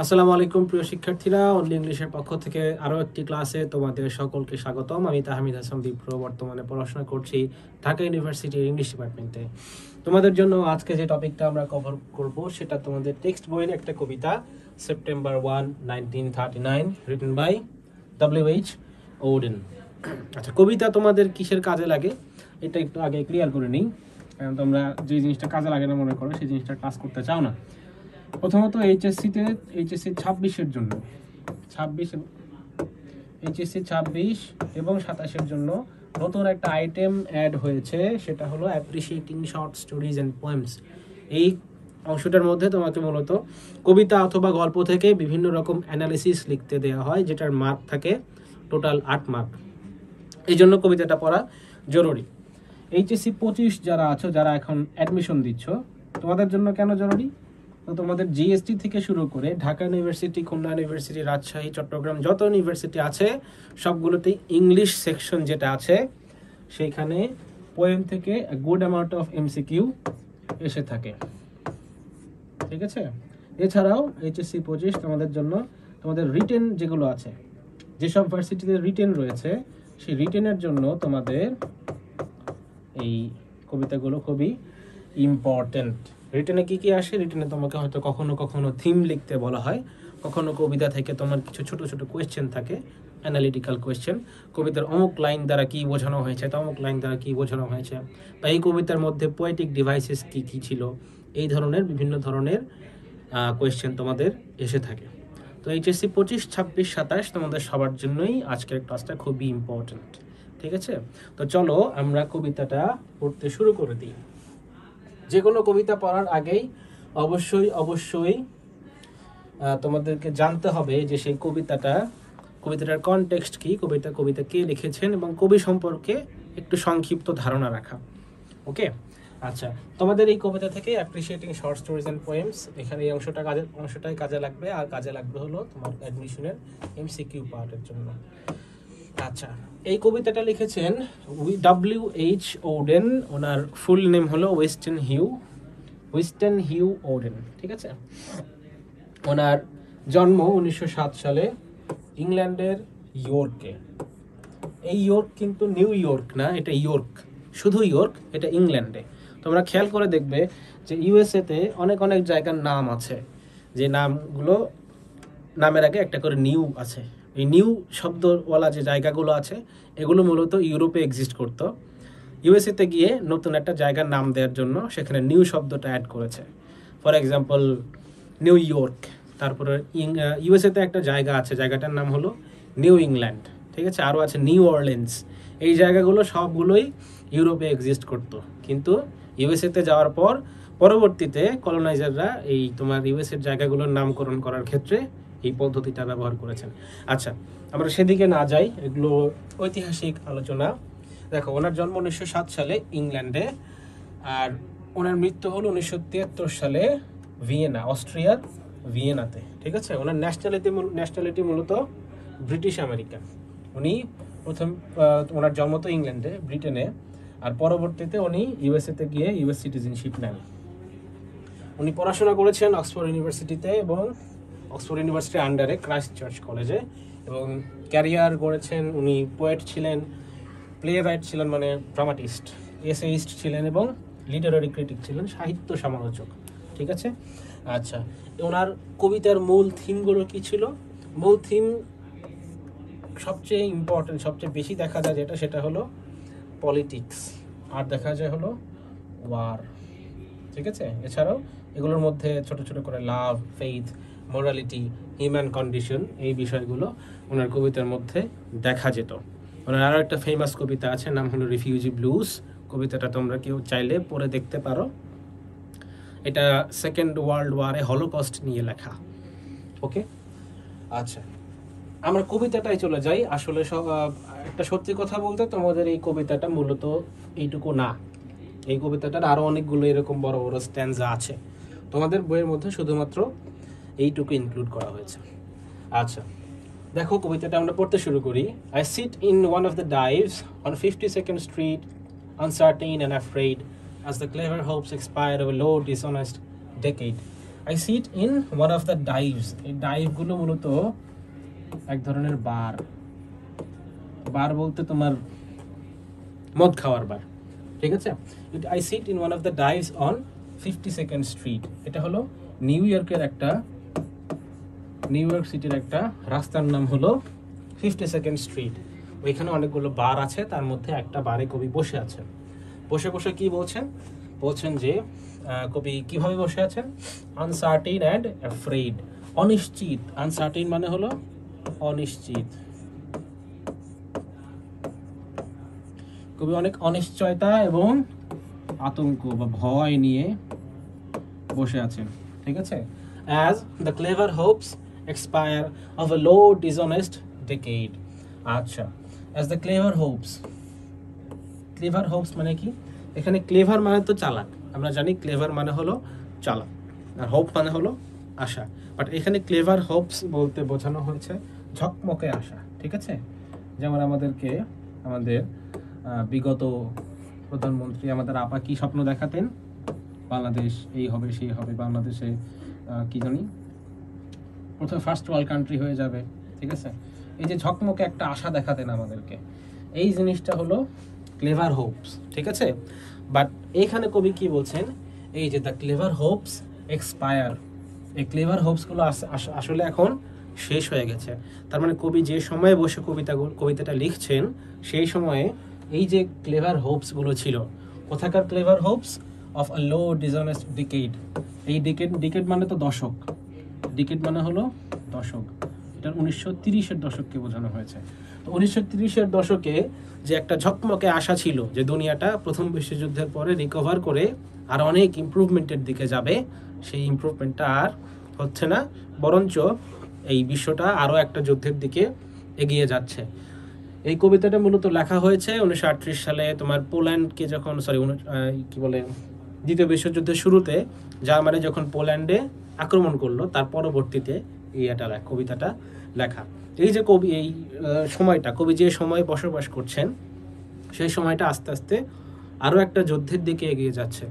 আসসালামু আলাইকুম প্রিয় শিক্ষার্থীরা, অনলি ইংলিশের পক্ষ থেকে আরও একটি ক্লাসে তোমাদের সকলকে স্বাগতম। আমি তাহমিদ হাসান দীপ্র, বর্তমানে পড়াশোনা করছি ঢাকা ইউনিভার্সিটির ইংলিশ ডিপার্টমেন্টে। তোমাদের জন্য আজকে যে টপিকটা আমরা কভার করব সেটা তোমাদের টেক্সট বইয়ের একটা কবিতা, September 1, 1939, written by W.H. Auden। আচ্ছা, কবিতা তোমাদের কিসের কাজে লাগে এটা একটু আগে ক্লিয়ার করে নিই, কারণ তোমরা যে জিনিসটা কাজে লাগে না মনে করো সেই জিনিসটা ক্লাস করতে চাও না। প্রথমত এইচএসসি 26-এর জন্য 26 এবং 27-এর জন্য নতুন একটা আইটেম অ্যাড হয়েছে, সেটা হলো অ্যাপ্রিশিয়েটিং শর্ট স্টোরিজ অ্যান্ড পোয়েমস। এই অংশটার মধ্যে তোমাকে মূলত কবিতা অথবা গল্প থেকে বিভিন্ন রকম অ্যানালিসিস লিখতে দেওয়া হয়, যেটার মার্ক থাকে টোটাল 8 মার্ক। এই জন্য কবিতাটা পড়া জরুরি। এইচএসসি 25 যারা আছো, যারা এখন অ্যাডমিশন দিচ্ছ, তোমাদের জন্য কেন জরুরি? তো তোমাদের জিএসটি থেকে শুরু করে ঢাকা ইউনিভার্সিটি, খুলনা ইউনিভার্সিটি, রাজশাহী, চট্টগ্রাম যত ইউনিভার্সিটি আছে সবগুলোতেই ইংলিশ সেকশন যেটা আছে সেইখানে পোয়েম থেকে গুড অ্যামাউন্ট অফ এমসিকিউ এসে থাকে, ঠিক আছে? এছাড়াও এইচএসসি 25 তোমাদের জন্য তোমাদের রিটেন যেগুলো আছে, যেসব ভার্সিটিতে রিটেন রয়েছে সেই রিটেনের জন্য তোমাদের এই কবিতাগুলো খুবই ইম্পর্টেন্ট। রিটেনে কি কি আসে? রিটেনে তোমাকে হয়তো কখনো কখনো থিম লিখতে বলা হয়, কখনো কবিতা থেকে তোমার কিছু ছোট ছোট কোয়েশ্চেন থাকে, অ্যানালিটিক্যাল কোয়েশ্চেন। কবিতার অমুক লাইন দ্বারা কি বোঝানো হয়েছে, তমুক লাইন দ্বারা কি বোঝানো হয়েছে, বা এই কবিতার মধ্যে পোয়েটিক ডিভাইসেস কি কি ছিল, এই ধরনের বিভিন্ন ধরনের কোয়েশ্চেন তোমাদের এসে থাকে। তো এইচএসসি 25, 26, 27 তোমাদের সবার জন্যই আজকের ক্লাসটা খুবই ইম্পর্টেন্ট, ঠিক আছে? তো চলো আমরা কবিতাটা পড়তে শুরু করে দিই। যে কোনো কবিতা পড়ার আগেই অবশ্যই তোমাদেরকে জানতে হবে যে সেই কবিতাটার কনটেক্সট কি, কবিতা কে লিখেছেন এবং কবি সম্পর্কে একটু সংক্ষিপ্ত ধারণা রাখা। ওকে, আচ্ছা, তোমাদের এই কবিতা থেকে অ্যাপ্রিশিয়েটিং শর্ট স্টোরিজ অ্যান্ড পোয়েমস, এখানে এই অংশটাই কাজে লাগবে, আর কাজে লাগবে হলো তোমার অ্যাডমিশনের এমসিকিউ পার্টের জন্য। আচ্ছা, এই কবিতাটা লিখেছেন W.H. Auden। ওনার ফুল নেম হলো উইনস্টন হিউ ওডেন, ঠিক আছে? ওনার জন্ম 1907 সালে ইংল্যান্ডের ইয়র্কে। এই ইয়র্ক কিন্তু নিউ ইয়র্ক না, এটা ইয়র্ক, শুধু ইয়র্ক, এটা ইংল্যান্ডে। তোমরা খেয়াল করে দেখবে যে ইউএসএতে অনেক অনেক জায়গার নাম আছে, যে নামগুলো নামের আগে একটা করে নিউ আছে। এই নিউ শব্দওয়ালা যে জায়গাগুলো আছে এগুলো মূলত ইউরোপে এক্সিস্ট করতো। ইউএসএতে গিয়ে নতুন একটা জায়গার নাম দেওয়ার জন্য সেখানে নিউ শব্দটা অ্যাড করেছে। For example new York. তারপরে ইউএসএতে একটা জায়গা আছে, জায়গাটার নাম হলো নিউ ইংল্যান্ড, ঠিক আছে? আরও আছে নিউ অরলিন্স। এই জায়গাগুলো সবগুলোই ইউরোপে এক্সিস্ট করতো, কিন্তু ইউএসএতে যাওয়ার পর পরবর্তীতে কলোনাইজাররা এই তোমার ইউএসএর জায়গাগুলোর নামকরণ করার ক্ষেত্রে এই পদ্ধতিটা ব্যবহার করেছেন। আচ্ছা, আমরা সেদিকে না যাই, এগুলো ঐতিহাসিক আলোচনা। দেখো, ওনার জন্ম 1907 সালে ইংল্যান্ডে, আর ওনার মৃত্যু হলো 1973 সালে ভিয়েনা, অস্ট্রিয়ার ভিয়েনাতে, ঠিক আছে? ওনার ন্যাশনালিটি মূলত ব্রিটিশ আমেরিকান। উনি ওনার জন্ম তো ইংল্যান্ডে, ব্রিটেনে, আর পরবর্তীতে উনি ইউএসএতে গিয়ে ইউএস সিটিজেনশিপ নেন। উনি পড়াশোনা করেছেন অক্সফোর্ড ইউনিভার্সিটিতে এবং অক্সফোর্ড ইউনিভার্সিটির আন্ডারে ক্রাইস্ট চার্চ কলেজে, এবং ক্যারিয়ার গড়েছেন। উনি পোয়েট ছিলেন, প্লে রাইট ছিলেন, মানে ড্রামাটিস্ট, এসেইস্ট ছিলেন, এবং লিটারারি ক্রিটিক ছিলেন, সাহিত্য সমালোচক, ঠিক আছে? আচ্ছা, ওনার কবিতার মূল থিমগুলো কি ছিল? মূল থিম সবচেয়ে ইম্পর্টেন্ট, সবচেয়ে বেশি দেখা যায় যেটা, সেটা হলো পলিটিক্স, আর দেখা যায় হলো ওয়ার, ঠিক আছে? এছাড়াও এগুলোর মধ্যে ছোট ছোট করে লাভ, ফেইথ, মোরালিটি, হিউম্যান কন্ডিশন, এই বিষয়গুলো ওনার কবিতার মধ্যে দেখা যেত। ওনার আরও একটা ফেমাস কবিতা আছে, নাম হলো রিফিউজি ব্লুজ। কবিতাটা তোমরা কেউ চাইলে পড়ে দেখতে পারো। এটা সেকেন্ড ওয়ার্ল্ড ওয়ারে হলোকস্ট নিয়ে লেখা। ওকে, আচ্ছা, আমরা কবিতাটাই চলে যাই। আসলে একটা সত্যি কথা বলতে, তোমাদের এই কবিতাটা মূলত এইটুকু না, এই কবিতাটার আরও অনেকগুলো এরকম বড় বড় স্ট্যান্জা আছে। তোমাদের বইয়ের মধ্যে শুধুমাত্র এইটুকু ইনক্লুড করা হয়েছে। আচ্ছা, দেখো কবিতাটা আমরা পড়তে শুরু করি। I sit in one of the dives on 52nd Street, uncertain and afraid, as the clever hopes expire of a low, dishonest decade. I sit in one of the dives. এই ডাইভগুলো মূলত এক ধরনের বার। বার বলতে তোমার মদ খাওয়ার বার, ঠিক আছে। I sit in one of the dives on 52nd street. এটা হলো নিউ ইয়র্কের একটা, নিউ ইয়র্ক সিটির একটা রাস্তার নাম হলো 52nd স্ট্রিট। ওইখানে অনেকগুলো বার আছে, তার মধ্যে একটা বারে কবি বসে আছেন। বসে বসে কি বলছেন? বলছেন যে কবি কিভাবে বসে আছেন? আনসার্টেন অ্যান্ড অ্যাফ্রেড, অনিশ্চিত। আনসার্টেন মানে হলো অনিশ্চিত। কবি অনেক অনিশ্চয়তা এবং আতঙ্ক বা ভয় নিয়ে বসে আছেন, ঠিক আছে। As the clever hopes expire of a low dishonest decade. আচ্ছা, as the clever hopes. Clever hopes মানে কি? এখানে ক্লেভার মানে তো চালাক, আমরা জানি ক্লেভার মানে হলো চালাক, আর হোপ মানে হলো আশা। বাট এখানে ক্লেভার হোপস বলতে বোঝানো হয়েছে ঝকমকে আশা, ঠিক আছে। যেমন আমাদেরকে আমাদের বিগত প্রধানমন্ত্রী আমাদের আপা কি স্বপ্ন দেখাতেন? বাংলাদেশ এই হবে সেই হবে, বাংলাদেশে কি জানি প্রথমে ফার্স্ট ওয়ার্ল্ড কান্ট্রি হয়ে যাবে, ঠিক আছে। এই যে ঝকমকে একটা আশা দেখাতেন আমাদেরকে, এই জিনিসটা হলো ক্লেভার হোপস, ঠিক আছে। বাট এইখানে কবি কি বলছেন? এই যে দ্য ক্লেভার হোপস এক্সপায়ার, এই ক্লেভার হোপসগুলো আসলে এখন শেষ হয়ে গেছে। তার মানে কবি যে সময়ে বসে কবিতাটা লিখছেন, সেই সময়ে এই যে ক্লেভার হোপসগুলো ছিল, কোথাকার clever Hopes? Of a low dishonest decade. এই ডিকেড মানে তো দশক, ডিকেড মানে হলো দশক। এটা 1930-এর দশককে বোঝানো হয়েছে। তো 1930-এর দশকে যে একটা ঝকমকে আশা ছিল যে দুনিয়াটা প্রথম বিশ্বযুদ্ধের পরে রিকভার করে আর অনেক ইমপ্রুভমেন্টের দিকে যাবে, সেই ইমপ্রুভমেন্টটা আর হচ্ছে না, বরঞ্চ এই বিশ্বটা আরও একটা যুদ্ধের দিকে এগিয়ে যাচ্ছে। এই কবিতাটা মূলত লেখা হয়েছে 1938 সালে তোমার পোল্যান্ডকে যখন দ্বিতীয় বিশ্বযুদ্ধের শুরুতে জার্মানি যখন পোল্যান্ডে আক্রমণ করলো, তার পরবর্তীতে কবিতাটা লেখা। এই যে কবি এই সময়টা, কবি যে সময় বসবাস করছেন, সেই সময়টা আস্তে আস্তে আরও একটা যুদ্ধের দিকে এগিয়ে যাচ্ছে।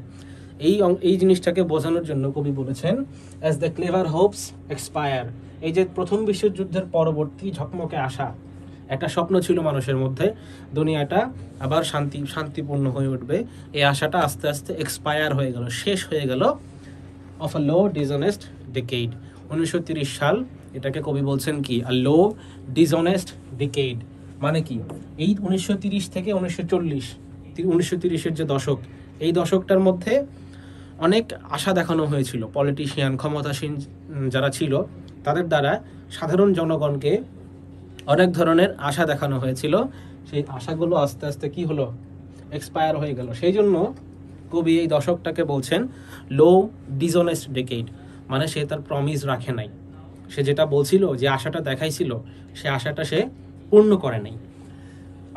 এই জিনিসটাকে বোঝানোর জন্য কবি বলেছেন as the clever hopes expire. এই যে প্রথম বিশ্বযুদ্ধের পরবর্তী ঝকমকে আশা, একটা স্বপ্ন ছিল মানুষের মধ্যে, দুনিয়াটা আবার শান্তিপূর্ণ হয়ে উঠবে, এই আশাটা আস্তে আস্তে এক্সপায়ার হয়ে গেল, শেষ হয়ে গেল। Of a low dishonest decade, 1930 সাল, এটাকে কবি বলছেন কি? আ লো ডিসঅনেস্ট ডেকেড মানে কি? এই 1930 থেকে 1940-এর যে দশক, এই দশকটার মধ্যে অনেক আশা দেখানো হয়েছিল। পলিটিশিয়ান, ক্ষমতাসীন যারা ছিল, তাদের দ্বারা সাধারণ জনগণকে অনেক ধরনের আশা দেখানো হয়েছিল। সেই আশাগুলো আস্তে আস্তে কি হলো? এক্সপায়ার হয়ে গেল। সেই জন্য কবি এই দশকটাকে বলছেন লো ডিসঅনেস্ট ডেকেড, মানে সে তার প্রমিস রাখে নাই। সে যেটা বলছিল, যে আশাটা দেখাইছিল, সে আশাটা সে পূর্ণ করে নাই।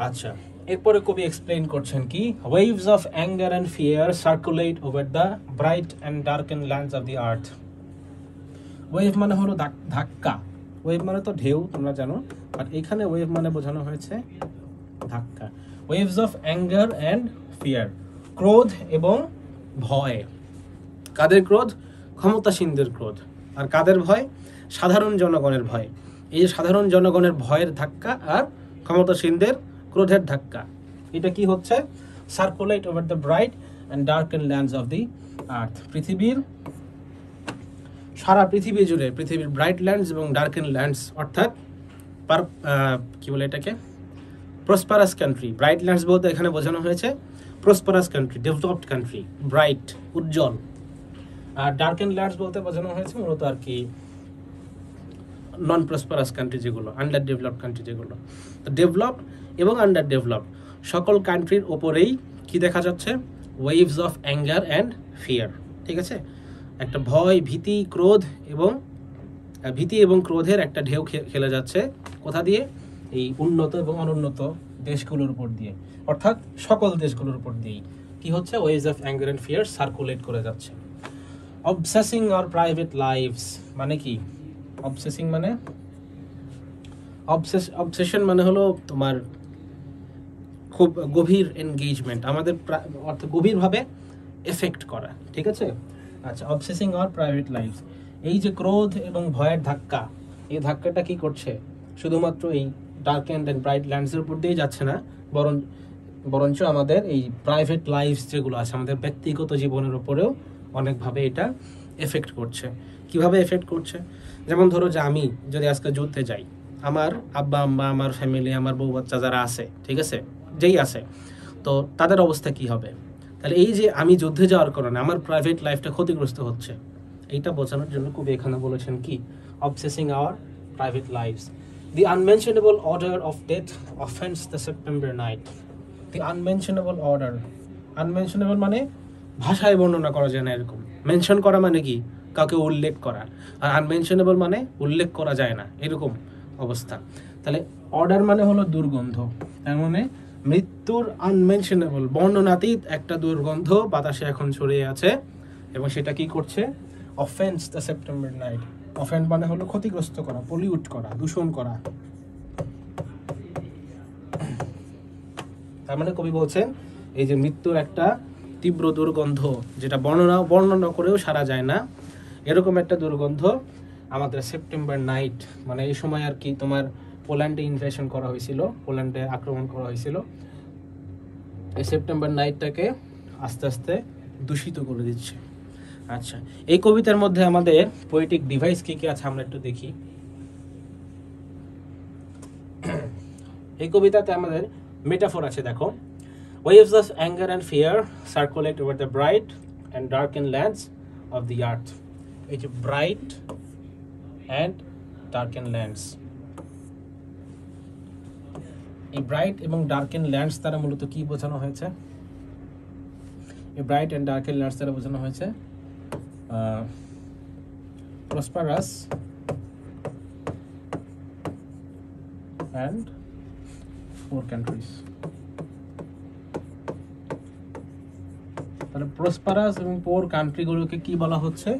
আচ্ছা, এরপরে কবি এক্সপ্লেইন করছেন কি? Waves of anger and fear circulate over the bright and darken lands of the earth. Wave মানে হলো ধাক্কা, ওয়েভ মানে তো ঢেউ, তোমরা জানো, বাট এখানে ওয়েভ মানে বোঝানো হয়েছে ধাক্কা। Waves of anger and fear, ক্রোধ এবং ভয়। কাদের ক্রোধ? ক্ষমতাসীনদের ক্রোধ। আর কাদের ভয়? সাধারণ জনগণের ভয়। এই যে সাধারণ জনগণের ভয়ের ধাক্কা আর ক্ষমতাসীনদের ক্রোধের ধাক্কা, এটা কি হচ্ছে? Circulate over the bright and darken lands of the earth. সারা পৃথিবী জুড়ে, পৃথিবীর ব্রাইট ল্যান্ডস এবং ডার্কেন ল্যান্ডস, অর্থাৎ এটাকে প্রসপারাস কান্ট্রি। ব্রাইট ল্যান্ডস বলতে এখানে বোঝানো হয়েছে prosperous country, developed country, bright, উজ্জ্বল। আর ডার্কেন ল্যান্ডস বলতে বোঝানো হয়েছে মূলত আর কি নন প্রসপারাস কান্ট্রি, যেগুলো আন্ডার ডেভেলপড কান্ট্রি, যেগুলো। তো ডেভেলপড এবং আন্ডার ডেভেলপড সকল কান্ট্রির ওপরেই কি দেখা যাচ্ছে? Waves of anger and fear, ঠিক আছে। একটা ভয়, ভীতি এবং ক্রোধের একটা ঢেউ খেলে যাচ্ছে। কোথা দিয়ে? এই উন্নত এবং অনুন্নত দেশগুলোর উপর দিয়ে, অর্থাৎ সকল দেশগুলোর উপর দিয়েই কি হচ্ছে? Waves of anger and fear circulate করে যাচ্ছে। অবসেসিং আওয়ার প্রাইভেট লাইভস মানে কি? অবসেসিং মানে অবসেশন মানে হলো তোমার খুব গভীর এনগেজমেন্ট, আমাদের অর্থাৎ গভীরভাবে এফেক্ট করা, ঠিক আছে। আচ্ছা, অবসেসিং আওয়ার প্রাইভেট লাইফ, এই যে ক্রোধ এবং ভয়ের ধাক্কা, এই ধাক্কাটা কি করছে, শুধুমাত্র এই ডার্ক অ্যান্ড ব্রাইট ল্যান্ডসের উপর দিয়েই যাচ্ছে না, বরঞ্চ আমাদের এই প্রাইভেট লাইফ যেগুলো আছে, আমাদের ব্যক্তিগত জীবনের উপরেও অনেকভাবে এটা এফেক্ট করছে। কিভাবে এফেক্ট করছে? যেমন ধরো যে আমি যদি আজকে যুদ্ধে যাই, আমার আব্বা আম্মা, আমার ফ্যামিলি, আমার বউ বাচ্চা যারা আছে, ঠিক আছে, যেই আছে, তো তাদের অবস্থা কি হবে? তাহলে এই যে আমি যুদ্ধে যাওয়ার কারণে আমার প্রাইভেট লাইফটা ক্ষতিগ্রস্ত হচ্ছে, এইটা বোঝানোর জন্য কবি এখানে বলেছেন কি, obsessing our private lives. The unmentionable order of death offends the September night. The unmentionable order, unmentionable মানে ভাষায় বর্ণনা করা যায় না এরকম। মেনশন করা মানে কি, কাউকে উল্লেখ করা, আর আনমেনশনেবল মানে উল্লেখ করা যায় না এরকম অবস্থা। তাহলে অর্ডার মানে হলো দুর্গন্ধ, তার মানে মৃত্যুর আনমেনশনেবল, বর্ণনাতীত একটা দুর্গন্ধ বাতাসে এখন ছড়িয়ে আছে, এবং সেটা কি করছে, offence the September night. Offend মানে হলো ক্ষতিগ্রস্ত করা, পলিউট করা, দূষণ করা। তার মানে কবি বলছেন এই যে মৃত্যুর একটা তীব্র দুর্গন্ধ, যেটা বর্ণনা করেও সারা যায় না, এরকম একটা দুর্গন্ধ আমাদের সেপ্টেম্বর নাইট, মানে এই সময় আর কি তোমার পোল্যান্ডে ইনভেশন করা হয়েছিল, পোল্যান্ডে আক্রমণ করা হয়েছিল, এই সেপ্টেম্বর নাইটটাকে আস্তে আস্তে দূষিত করে দিচ্ছে। আচ্ছা, এই কবিতার মধ্যে আমাদের পোয়েটিক ডিভাইস কি কি আছে আমরা একটু দেখি। এই কবিতাতে আমাদের মেটাফোর আছে, দেখো, waves of anger and fear circulate over the bright and darkened lands of the earth. এই যে bright and darkened lands, এই ব্রাইট এবং ডার্কেন ল্যান্ডস দ্বারা মূলত কি বোঝানো হয়েছে? এই ব্রাইট এন্ড ডার্কেন ল্যান্ডস দ্বারা বোঝানো হয়েছে প্রসপারাস and poor countries। তাহলে প্রসপারাস এবং পোর কান্ট্রিগুলোকে কি বলা হচ্ছে?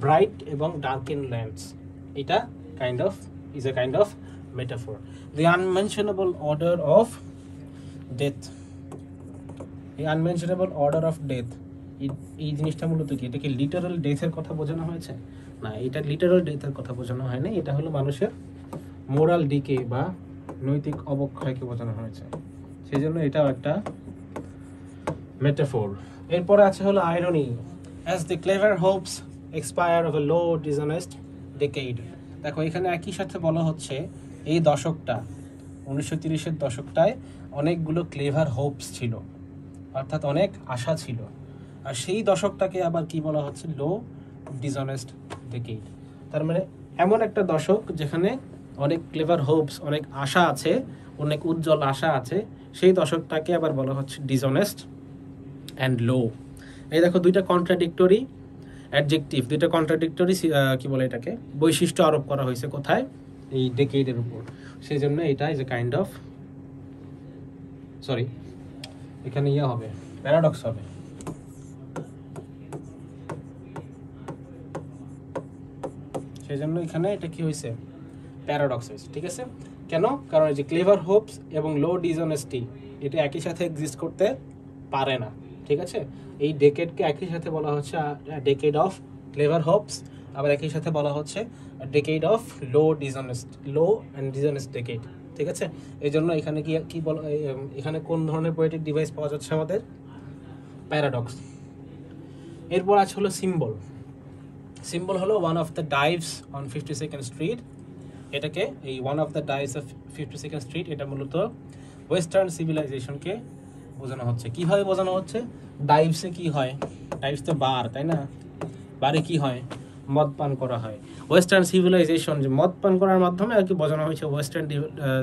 ব্রাইট এবং ডার্কেন ল্যান্ডস। এটা is a kind of metaphor. The unmentionable order of death, the unmentionable order of death, এই জিনিসটা মূলত কি, এটা কি লিটারাল ডেথের কথা বোঝানো হয়েছে? না, এটা লিটারাল ডেথের কথা বোঝানো হয়নি, এটা হলো মানুষের মোরাল ডিকে বা নৈতিক অবক্ষয়কে বোঝানো হয়েছে, সেই জন্য এটাও একটা মেটাফোর। এরপরে আছে হলো irony, as the clever hopes expire of a low dishonest decade। দেখো এখানে একই সাথে বলা হচ্ছে এই দশকটা 1930-এর দশকটায় অনেকগুলো ক্লেভার হোপস ছিল, অর্থাৎ অনেক আশা ছিল, আর সেই দশকটাকে আবার কি বলা হচ্ছে? লো ডিসঅনেস্ট ডেকেড। তার মানে এমন একটা দশক যেখানে অনেক ক্লেভার হোপস, অনেক আশা আছে, অনেক উজ্জ্বল আশা আছে, সেই দশকটাকে আবার বলা হচ্ছে ডিসঅনেস্ট অ্যান্ড লো। এই দেখো দুইটা কন্ট্রাডিক্টরি অ্যাডজেক্টিভ, দুইটা কন্ট্রাডিক্টরি কি বলে এটাকে, বৈশিষ্ট্য আরোপ করা হয়েছে কোথায়? এই ডেকেডের উপর। সেই জন্য এটা is a kind of, sorry এখানে ইয়ে হবে, প্যারাডক্স হবে। সেই জন্য এখানে এটা কি হয়েছে? প্যারাডক্স হয়েছে, ঠিক আছে? কেন? কারণ এই যে ক্লেভার হোপস এবং লো ডিসঅনেস্টি, এটা একই সাথে এক্সিস্ট করতে পারে না, ঠিক আছে? এই ডেকেডকে একই সাথে বলা হচ্ছে ডেকেড অফ ক্লেভার হোপস, আবার একই সাথে বলা হচ্ছে decade of low and dishonest decade, ঠিক আছে? এই জন্য এখানে কি বলা, এখানে কোন ধরনের পোয়েটিক ডিভাইস পাওয়া যাচ্ছে আমাদের? প্যারাডক্স। এরপর আছে হলো সিম্বল। সিম্বল হলো one of the dives on 52nd street. এটাকে এই one of the dives of 52nd street, এটা মূলত ওয়েস্টার্ন সিভিলাইজেশনকে বোঝানো হচ্ছে। কিভাবে বোঝানো হচ্ছে? ডাইভসে কি হয়? ডাইভস তো বার, তাই না? বারে কি হয়? মদ পান করা হয়। ওয়েস্টার্ন সিভিলাইজেশন, যে মদ পান করার মাধ্যমে আর কি বোঝানো হয়েছে ওয়েস্টার্ন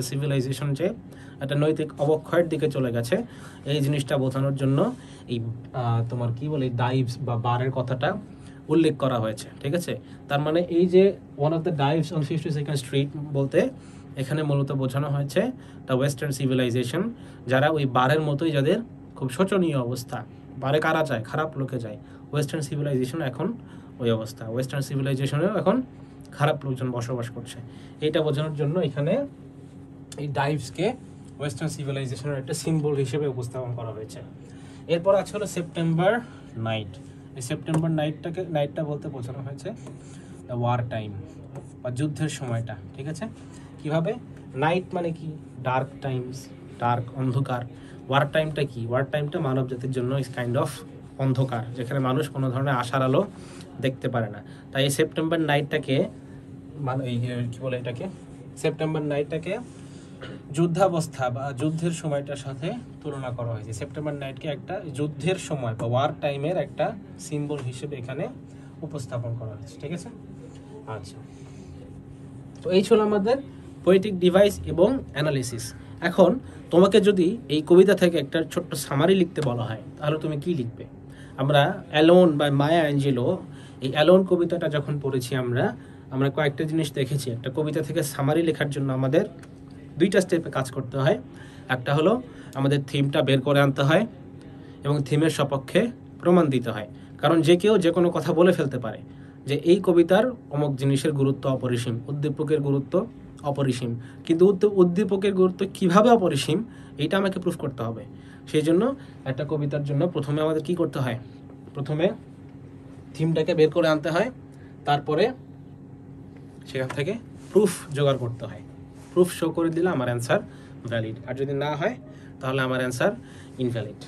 সিভিলাইজেশন যে একটা নৈতিক অবক্ষয়ের দিকে চলে গেছে, এই জিনিসটা বোঝানোর জন্য এই তোমার কি বলে ডাইভস বা বারের কথাটা উল্লেখ করা হয়েছে, ঠিক আছে? তার মানে এই যে one of the dives on 52nd street বলতে এখানে মূলত বোঝানো হয়েছে দ্য ওয়েস্টার্ন সিভিলাইজেশন, যারা ওই বারের মতোই, যাদের খুব শোচনীয় অবস্থা। বারে কারা যায়? খারাপ লোকে যায়। ওয়েস্টার্ন সিভিলাইজেশন এখন ওই অবস্থা, ওয়েস্টার্ন সিভিলাইজেশনেও এখন খারাপ লোকজন বসবাস করছে। এইটা বোঝানোর জন্য এখানে এই ডাইভসকে ওয়েস্টার্ন সিভিলাইজেশনের একটা সিম্বল হিসেবে উপস্থাপন করা হয়েছে। এরপর আছে হলো সেপ্টেম্বর নাইট। এই সেপ্টেম্বর নাইটটা বলতে বোঝানো হয়েছে দ্য ওয়ার টাইম বা যুদ্ধের সময়টা, ঠিক আছে? কিভাবে? নাইট মানে কি? ডার্ক টাইমস, ডার্ক, অন্ধকার। ওয়ার টাইমটা কি? ওয়ার টাইমটা মানব জাতির জন্য ইজ কাইন্ড অফ অন্ধকার, যেখানে মানুষ কোনো ধরনের আশার আলো দেখতে পারে না। তাই এই সেপ্টেম্বর নাইটটাকে কি বলে এটাকে, সেপ্টেম্বর নাইটটাকে যুদ্ধাবস্থা বা যুদ্ধের সময়টার সাথে তুলনা করা হয়েছে। সেপ্টেম্বর নাইটকে একটা যুদ্ধের সময় বা ওয়ার টাইমের একটা সিম্বল হিসেবে এখানে উপস্থাপন করা হয়েছে, ঠিক আছে? আচ্ছা, তো এই ছিল আমাদের পোয়েটিক ডিভাইস এবং অ্যানালিসিস। এখন তোমাকে যদি এই কবিতা থেকে একটা ছোট্ট সামারি লিখতে বলা হয়, তাহলে তুমি কি লিখবে? আমরা অ্যালোন বা মায়া অ্যাঞ্জেলো, এই অ্যালোন কবিতাটা যখন পড়েছি আমরা কয়েকটা জিনিস দেখেছি। একটা কবিতা থেকে সামারি লেখার জন্য আমাদের দুইটা স্টেপে কাজ করতে হয়। একটা হলো আমাদের থিমটা বের করে আনতে হয় এবং থিমের সপক্ষে প্রমাণ দিতে হয়। কারণ যে কেউ যে কোনো কথা বলে ফেলতে পারে যে এই কবিতার অমুক জিনিসের গুরুত্ব অপরিসীম, উদ্দীপকের গুরুত্ব অপরিসীম, কিন্তু উদ্দীপকের গুরুত্ব কিভাবে অপরিসীম এটা আমাকে প্রুফ করতে হবে। সেই জন্য একটা কবিতার জন্য প্রথমে আমাদের কি করতে হয়? প্রথমে থিমটাকে বের করে আনতে হয়, তারপরে সেখান থেকে প্রুফ জোগাড় করতে হয়। প্রুফ শো করে দিলে আমার অ্যান্সার ভ্যালিড, আর যদি না হয় তাহলে আমার অ্যান্সার ইনভ্যালিড।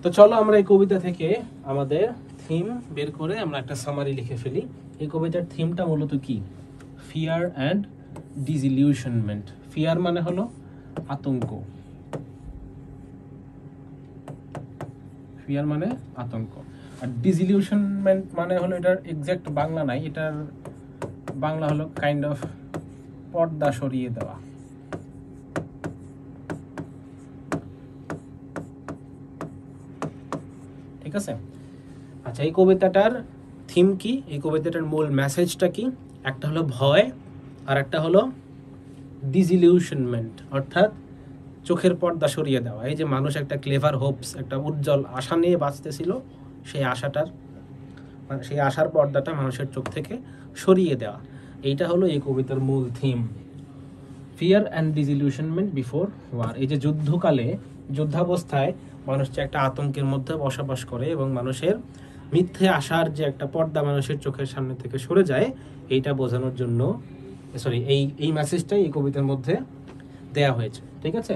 তো চলো আমরা এই কবিতা থেকে আমাদের থিম বের করে আমরা একটা সামারি লিখে ফেলি। এই কবিতার থিমটা মূলত কি? Fear and ডিসইলিউশনমেন্ট। ফিয়ার মানে হলো আতঙ্ক, ফিয়ার মানে আতঙ্ক, আর ডিসইলিউশনমেন্ট মানে হলো, এটার এক্সাক্ট বাংলা নাই, এটার বাংলা হলো কাইন্ড অফ পর্দা সরিয়ে দেওয়া। ঠিক আছে? আচ্ছা, এই কবিতাটার থিম কি? এই কবিতাটার মূল মেসেজটা কি? একটা হলো ভয়, আর একটা হলো ডিসইলিউশনমেন্ট, অর্থাৎ চোখের পর্দা সরিয়ে দেওয়া। এই যে মানুষ একটা ক্লেভার হোপস, একটা উজ্জ্বল আশা নিয়ে বাঁচতেছিল, সেই আশার পর্দাটা মানুষের চোখ থেকে সরিয়ে দেওয়া। এইটা হলো এই কবিতার মূল theme, fear and disillusionment before war. এই যে যুদ্ধাবস্থায় মানুষ যে একটা আতঙ্কের মধ্যে বসবাস করে এবং মানুষের মিথ্যে আশার যে একটা পর্দা মানুষের চোখের সামনে থেকে সরে যায়, এইটা বোঝানোর জন্য এই মেসেজটাই এই কবিতার মধ্যে দেয়া হয়েছে। ঠিক আছে?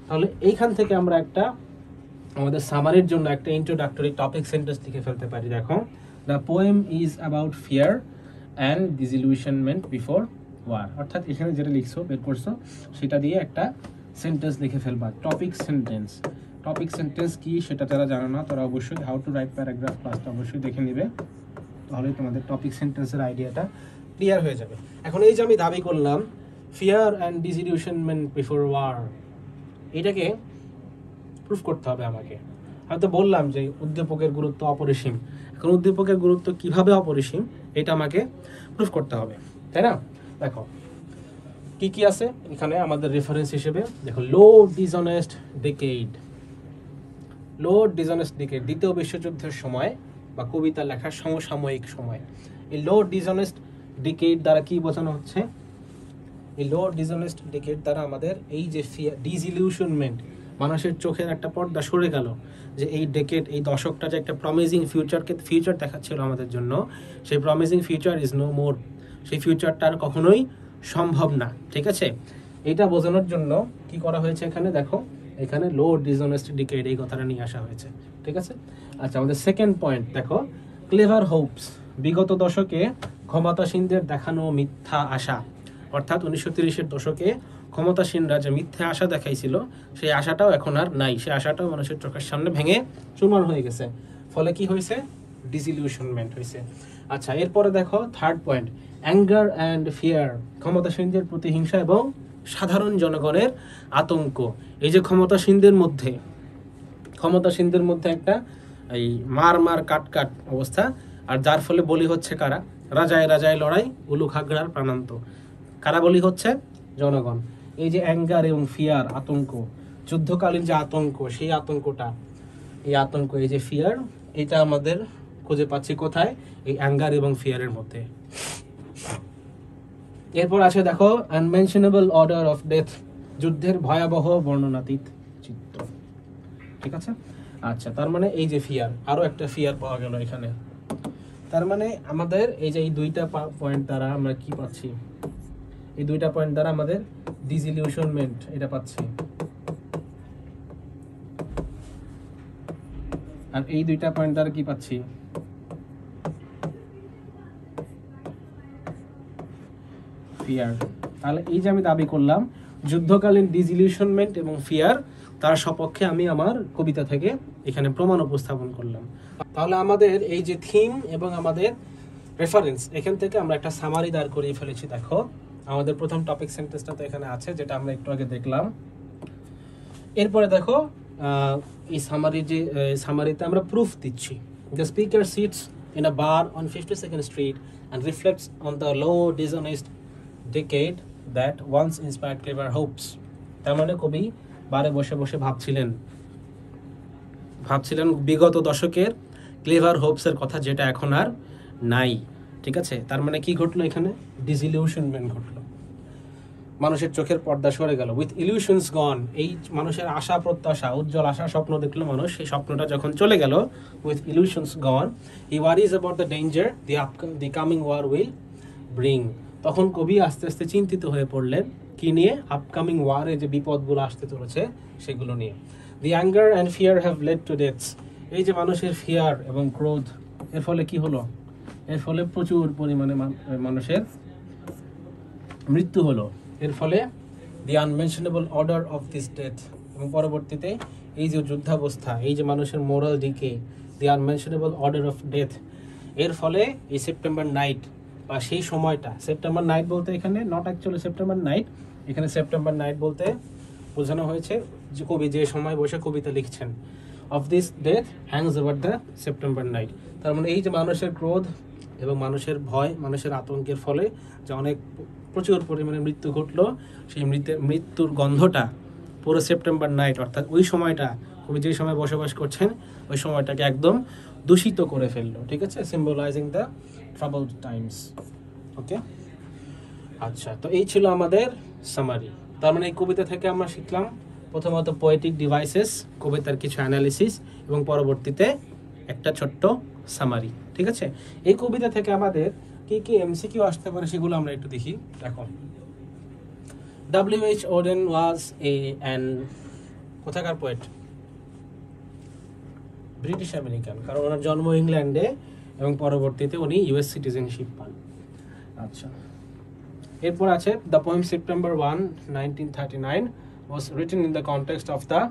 তাহলে এইখান থেকে আমরা একটা আমাদের সামারির জন্য একটা ইন্ট্রোডাক্টরি টপিক সেন্টেন্স লিখে ফেলতে পারি। দেখো, the poem is about fear and disillusionment before war. অর্থাৎ এখানে যেটা লিখছো, বের করছো, সেটা দিয়ে একটা সেন্টেন্স লিখে ফেলবা। টপিক সেন্টেন্স কি সেটা যারা জানো না, তারা অবশ্যই হাউ টু রাইট প্যারাগ্রাফ ক্লাসটা অবশ্যই দেখে নিবে, তাহলে তোমাদের টপিক সেন্টেন্সের আইডিয়াটা ক্লিয়ার হয়ে যাবে। এখন এই যে আমি দাবি করলাম fear and disillusionment before war, এটাকে প্রুফ করতে হবে আমাকে। হয়তো বললাম যে উদ্দীপকের গুরুত্ব অপরিসীম, এখন উদ্দীপকের গুরুত্ব কিভাবে অপরিসীম এটা আমাকে প্রুফ করতে হবে, তাই না? দেখো কি কি আছে এখানে আমাদের রেফারেন্স হিসেবে। দেখো, লো ডিসঅনেস্ট ডিকেড, দ্বিতীয় বিশ্বযুদ্ধের সময় বা কবিতা লেখার সমসাময়িক সময়। এই লো ডিসঅনেস্ট ডিকেড দ্বারা কি বোঝানো হচ্ছে? এই লো ডিসঅনেস্ট ডিকেড দ্বারা আমাদের এই যে ডিসইলিউশনমেন্ট, মানুষের চোখের একটা পর্দা সরে গেল, যে এই ডেকেড, এই দশকটা যে একটা প্রমিজিং ফিউচার দেখাচ্ছিল আমাদের জন্য, সেই promising future is no more. সেই ফিউচারটা আর কখনোই সম্ভব না। ঠিক আছে? এটা বোঝানোর জন্য কি করা হয়েছে এখানে, দেখো এখানে লো ডিসঅনেস্ট ডিকেড এই কথাটা নিয়ে আসা হয়েছে। ঠিক আছে? আচ্ছা, আমাদের সেকেন্ড পয়েন্ট দেখো, ক্লেভার হোপস, বিগত দশকে ক্ষমতাসীনদের দেখানো মিথ্যা আশা। অর্থাৎ 1930-এর দশকে ক্ষমতাসীনরা যে মিথ্যা আশা দেখাইছিল, সেই আশাটাও এখন আর নাই, সেই আশাটাও মানুষের চোখের সামনে ভেঙে চুরমার হয়ে গেছে। ফলে কি হয়েছে? ডিসইলিউশনমেন্ট হয়েছে। আচ্ছা, এরপরে দেখো third point, anger and fear, ক্ষমতাসীনদের প্রতিহিংসা এবং সাধারণ জনগণের আতঙ্ক। এই যে ক্ষমতাসীনদের মধ্যে একটা এই মার কাট অবস্থা, আর যার ফলে বলি হচ্ছে কারা? রাজায় লড়াই, উলু খাগড়ার প্রাণান্ত। কারা বলি হচ্ছে? জনগণ। এই যে অ্যাঙ্গার এবং ফিয়ার, আতঙ্ক, যুদ্ধকালীন যে আতঙ্ক, সেই আতঙ্কটা, এই যে ফিয়ার, এটা আমাদের খুঁজে পাচ্ছি কোথায়? এই অ্যাঙ্গার এবং ফিয়ারের মধ্যে। এরপর আছে দেখো, আনমেনশনেবল অর্ডার অফ ডেথ, যুদ্ধের ভয়াবহ বর্ণনাতীত চিত্র। ঠিক আছে? আচ্ছা, তার মানে এই যে ফিয়ার, আরো একটা ফিয়ার পাওয়া গেল এখানে। তার মানে আমাদের এই যে এই দুইটা পয়েন্ট দ্বারা আমরা কি পাচ্ছি, এই দুইটা পয়েন্ট দ্বারা আমাদের ডিসইলিউশনমেন্ট এটা পাচ্ছি, আর এই দুইটা পয়েন্ট দ্বারা কি পাচ্ছি, ফিয়ার। তাহলে এই যে আমি দাবি করলাম যুদ্ধকালীন ডিসইলিউশনমেন্ট এবং ফিয়ার, তার সপক্ষে আমি আমার কবিতা থেকে এখানে প্রমাণ উপস্থাপন করলাম। তাহলে আমাদের এই যে থিম এবং আমাদের রেফারেন্স, এখান থেকে আমরা একটা সামারি দাঁড় করিয়ে ফেলেছি। দেখো আমাদের প্রথম টপিক সেন্টেন্সটা তো এখানে আছে, যেটা আমরা একটু আগে দেখলাম। এরপরে দেখো এই সামারিতে আমরা প্রুফ দিচ্ছি। The speaker sits in a bar on 52nd street and reflects on the low dishonest decade that once inspired clever hopes. তার মানে কবি বারে বসে বসে ভাবছিলেন বিগত দশকের ক্লেভার হোপসের কথা, যেটা এখন আর নাই। ঠিক আছে, তার মানে কি ঘটলো এখানে, ডিসইলিউশনমেন্ট ঘটলো, মানুষের চোখের পর্দা সরে গেল। উইথ ইলিউশনস গন, এই মানুষের আশা প্রত্যাশা, উজ্জ্বল আশা স্বপ্ন দেখলো মানুষ, সেই স্বপ্নটা যখন চলে গেল, with illusions gone he worries about the danger the coming war will bring. তখন কবি আস্তে আস্তে চিন্তিত হয়ে পড়লেন কি নিয়ে, আপকামিং ওয়ারে যে বিপদগুলো আসতে চলেছে সেগুলো নিয়ে। The anger and fear have led to deaths, এই যে মানুষের ফিয়ার এবং ক্রোধ, এর ফলে কি হলো, এর ফলে প্রচুর পরিমাণে মানুষের মৃত্যু হলো। এর ফলে the unmentionable order of this death, এবং পরবর্তীতে এই যে যুদ্ধাবস্থা, এই যে মানুষের moral decay, the unmentionable order of death, এর ফলে এই সেপ্টেম্বর নাইট বা সেই সময়টা, সেপ্টেম্বর নাইট বলতে এখানে নট অ্যাকচুয়ালি সেপ্টেম্বর নাইট, এখানে সেপ্টেম্বর নাইট বলতে বোঝানো হয়েছে যে কবি যে সময় বসে কবিতা লিখছেন, of this death Hanks over the September night. তার মানে এই যে মানুষের ক্রোধ এবং মানুষের ভয়, মানুষের আতঙ্কের ফলে যে অনেক প্রচুর পরিমাণে মৃত্যু ঘটলো, সেই মৃত্যুর গন্ধটা পুরো সেপ্টেম্বর নাইট, অর্থাৎ ওই সময়টা কবি যে সময় বসবাস করছেন ওই সময়টাকে একদম দূষিত করে ফেললো। ঠিক আছে, সিম্বলাইজিং দ্য ট্রাবলড টাইমস। ওকে, আচ্ছা, তো এই ছিল আমাদের সামারি। তার মানে এই কবিতা থেকে আমরা শিখলাম প্রথমত পোয়েটিক ডিভাইসেস, কবিতার কিছু অ্যানালিসিস, এবং পরবর্তীতে একটা ছোট্ট সামারি। ঠিক আছে, এই কবিতা থেকে আমাদের কি কি এমসিকিউ আসতে পারে সেগুলো আমরা একটু দেখি। দেখো, W.H. Auden ওয়াজ অ্যান কোথাকার পোয়েট, ব্রিটিশ আমেরিকান, কারণ ওনার জন্ম ইংল্যান্ডে এবং পরবর্তীতে উনি ইউএস সিটিজেনশিপ পান। আচ্ছা, এরপর আছে the poem September 1, 1939 was written in the context of the,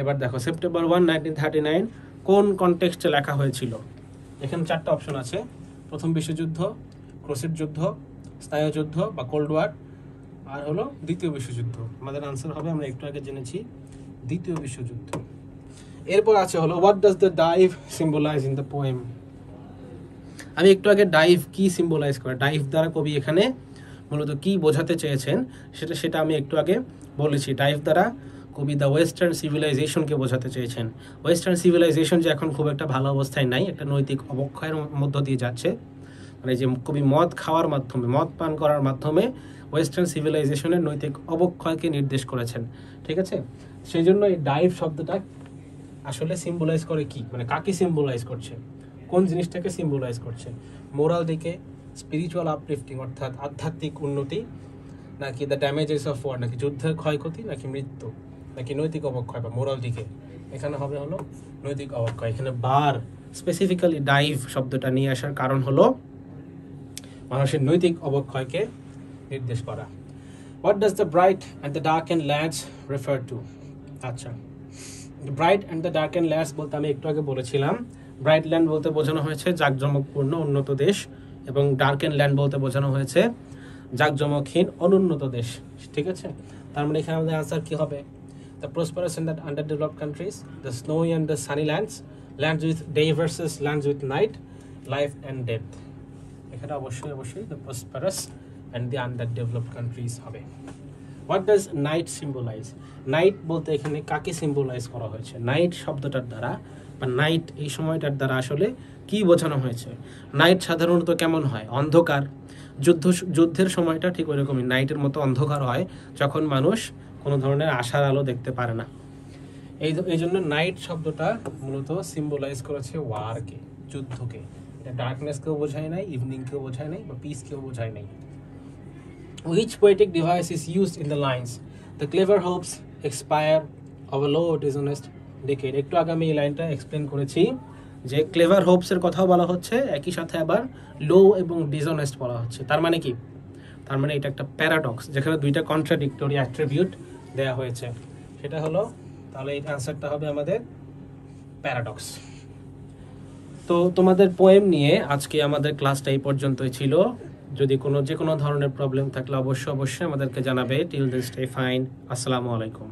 এবার দেখো সেপ্টেম্বর 1, 1939 কোন কনটেক্সটে লেখা হয়েছিল। এখানে চারটা অপশন আছে, প্রথম বিশ্বযুদ্ধ, ক্রুসেড যুদ্ধ, স্নায়ুযুদ্ধ বা কোল্ড ওয়ার, আর হলো দ্বিতীয় বিশ্বযুদ্ধ। আমাদের আনসার হবে, আমরা একটু আগে জেনেছি, দ্বিতীয় বিশ্বযুদ্ধ। এরপর আছে হলো what does the dive symbolize in the poem. আমি একটু আগে ডাইভ কি সিম্বলাইজ করে, ডাইভ দ্বারা কবি এখানে মূলত কি বোঝাতে চেয়েছেন সেটা আমি একটু আগে বলেছি। ডাইভ দ্বারা কবি দ্য ওয়েস্টার্ন সিভিলাইজেশনকে বোঝাতে চেয়েছেন। ওয়েস্টার্ন সিভিলাইজেশন যে এখন খুব একটা ভালো অবস্থায় নাই, একটা নৈতিক অবক্ষয়ের মধ্য দিয়ে যাচ্ছে, মানে যে কবি মদ খাওয়ার মাধ্যমে, মদ পান করার মাধ্যমে ওয়েস্টার্ন সিভিলাইজেশনের নৈতিক অবক্ষয়কে নির্দেশ করেছেন। ঠিক আছে, সেই জন্য এই ডাইভ শব্দটা আসলে সিম্বলাইজ করে কি, মানে কাকে সিম্বলাইজ করছে, কোন জিনিসটাকে সিম্বলাইজ করছে, মোরাল দিকে, স্পিরিচুয়াল আপলিফটিং অর্থাৎ আধ্যাত্মিক উন্নতি, নাকি দ্য ড্যামেজেস অফ ওয়ার, নাকি যুদ্ধের ক্ষয়ক্ষতি, নাকি মৃত্যু, নাকি নৈতিক অবক্ষয় বা মোরাল দিকে। এখানে হবে হলো নৈতিক অবক্ষয়। এখানে বার স্পেসিফিক্যালি ডাইভ শব্দটা নিয়ে আসার কারণ হলো মানুষের নৈতিক অবক্ষয়কে নির্দেশ করা। What does the bright and the dark and lands refer to. আচ্ছা, bright and the dark and lands বলতে আমি একটু আগে বলেছিলাম, ব্রাইট ল্যান্ড বলতে বোঝানো হয়েছে জাঁকজমকপূর্ণ উন্নত দেশ, এবং ডার্ক অ্যান্ড ল্যান্ড বলতে বোঝানো হয়েছে জাঁকজমকহীন অনুন্নত দেশ। ঠিক আছে, তার মানে এখানে আমাদের আনসার কি হবে, the prosperous and the underdeveloped countries, the snowy and the sunny lands, lands with day versus lands with night, life and death. এখানে অবশ্যই the prosperous and the underdeveloped countries হবে। What does night symbolise. Night বলতে এখানে কাকে symbolise করা হয়েছে, night শব্দটার দ্বারা বা নাইট এই সময়টার দ্বারা আসলে কি বোঝানো হয়েছে। নাইট সাধারণত কেমন হয়, অন্ধকার। যুদ্ধের সময়টা ঠিক ওইরকমই নাইটের মতো অন্ধকার হয়, যখন মানুষ কোনো ধরনের আশার আলো দেখতে পারে না। এই জন্য নাইট শব্দটা মূলত সিম্বলাইজ করেছে ওয়ারকে, যুদ্ধকে। এটা ডার্কনেসকেও বোঝায় নাই, ইভিনিংকেও বোঝায় নাই, বা পিসকেও বোঝায় নাই। Which poetic device is used in the lines? The clever hopes expire of a low dishonest decade. একটু আগে আমি এই লাইনটা এক্সপ্লেন করেছি যে ক্লেভার হোপসের কথাও বলা হচ্ছে, একই সাথে আবার লো এবং ডিসঅনেস্ট বলা হচ্ছে। তার মানে কি? তার মানে এটা একটা প্যারাডক্স, যেখানে দুইটা কন্ট্রাডিক্টরি অ্যাট্রিবিউট দেয়া হয়েছে। সেটা হলো, তাহলে এই অ্যান্সারটা হবে আমাদের প্যারাডক্স। তো তোমাদের পোয়েম নিয়ে আজকে আমাদের ক্লাসটা এই পর্যন্তই ছিল। যদি যে কোনো ধরনের প্রবলেম থাকলে অবশ্যই আমাদেরকে জানাবে। Till this stay fine. আসসালামু আলাইকুম।